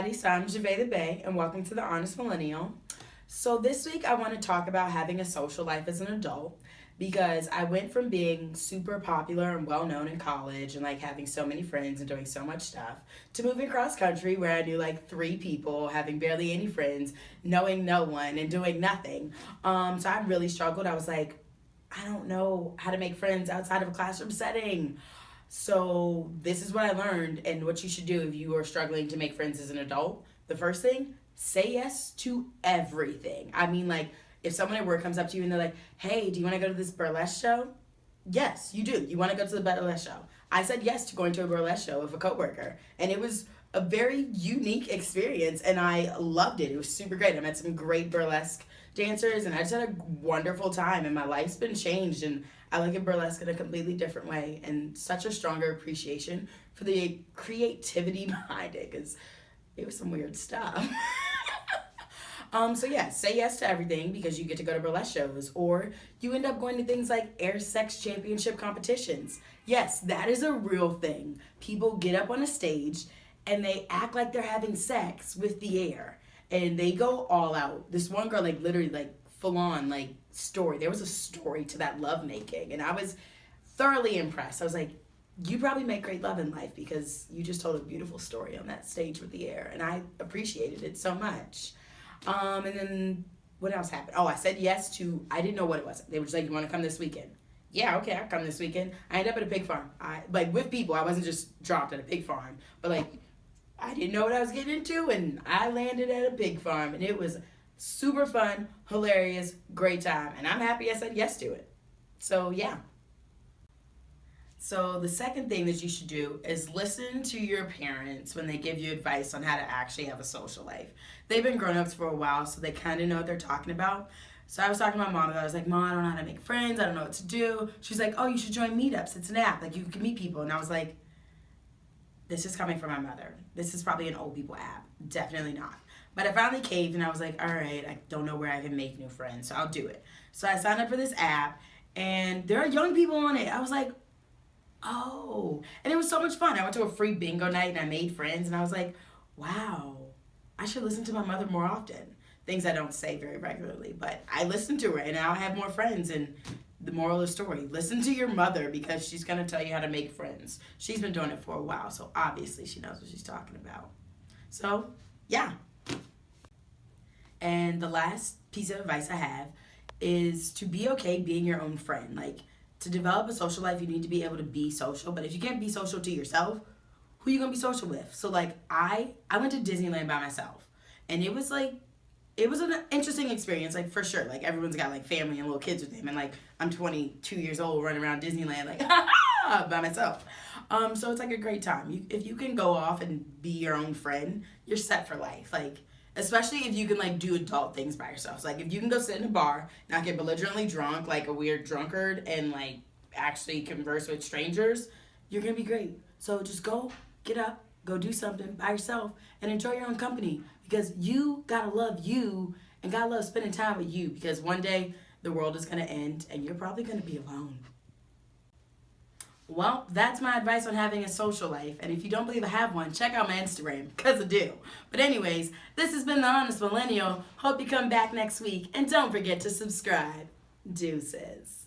everybody. So I'm Javay the Bay, and welcome to the Honest Millennial. So this week I want to talk about having a social life as an adult because I went from being super popular and well known in college and like having so many friends and doing so much stuff to moving cross country where I knew like three people, having barely any friends, knowing no one, and doing nothing. So I really struggled. I was like, I don't know how to make friends outside of a classroom setting. So this is what I learned and what you should do if you are struggling to make friends as an adult. The first thing, say yes to everything. I mean, like, if someone at work comes up to you and they're like, hey, do you want to go to this burlesque show? Yes, you do. You want to go to the burlesque show. I said yes to going to a burlesque show with a coworker, and it was a very unique experience, and I loved it. It was super great. I met some great burlesque dancers, and I just had a wonderful time, and my life's been changed, and I look at burlesque in a completely different way, and such a stronger appreciation for the creativity behind it, because it was some weird stuff. So yeah, say yes to everything because you get to go to burlesque shows, or you end up going to things like air sex championship competitions. Yes, that is a real thing. People get up on a stage and they act like they're having sex with the air, and they go all out. This one girl, like, literally, like, full on, like, story. There was a story to that love making, and I was thoroughly impressed. I was like, you probably make great love in life because you just told a beautiful story on that stage with the air, and I appreciated it so much. And then what else happened? Oh, I said yes to, I didn't know what it was. They were just like, you want to come this weekend? Yeah, okay, I'll come this weekend. I ended up at a pig farm. Like, with people. I wasn't just dropped at a pig farm, but like, I didn't know what I was getting into, and I landed at a pig farm, and it was super fun, hilarious, great time, and I'm happy I said yes to it. So yeah. So the second thing that you should do is listen to your parents when they give you advice on how to actually have a social life. They've been grown-ups for a while, so they kind of know what they're talking about. So I was talking to my mom, and I was like, Mom, I don't know how to make friends. I don't know what to do. She's like, oh, you should join meetups. It's an app. Like, you can meet people. And I was like, this is coming from my mother. This is probably an old people app. Definitely not. But I finally caved, and I was like, all right, I don't know where I can make new friends, so I'll do it. So I signed up for this app, and there are young people on it. I was like, oh. And it was so much fun. I went to a free bingo night, and I made friends, and I was like, wow, I should listen to my mother more often. Things I don't say very regularly, but I listened to her, and now I have more friends, and the moral of the story, listen to your mother because she's going to tell you how to make friends. She's been doing it for a while, so obviously she knows what she's talking about. So, yeah. And the last piece of advice I have is to be okay being your own friend. Like, to develop a social life, you need to be able to be social, but if you can't be social to yourself, who are you going to be social with? So, like, I went to Disneyland by myself, and it was like, it was an interesting experience, like, for sure. Like, everyone's got, like, family and little kids with them, and, like, I'm 22 years old running around Disneyland, like, by myself. So it's, like, a great time. If you can go off and be your own friend, you're set for life. Like, especially if you can, like, do adult things by yourself. So, like, if you can go sit in a bar, not get belligerently drunk, like a weird drunkard, and, like, actually converse with strangers, you're going to be great. So just go, get up, go do something by yourself, and enjoy your own company. Because you gotta love you and gotta love spending time with you, because one day the world is gonna end and you're probably gonna be alone. Well, that's my advice on having a social life. And if you don't believe I have one, check out my Instagram, because I do. But anyways, this has been the Honest Millennial. Hope you come back next week. And don't forget to subscribe. Deuces.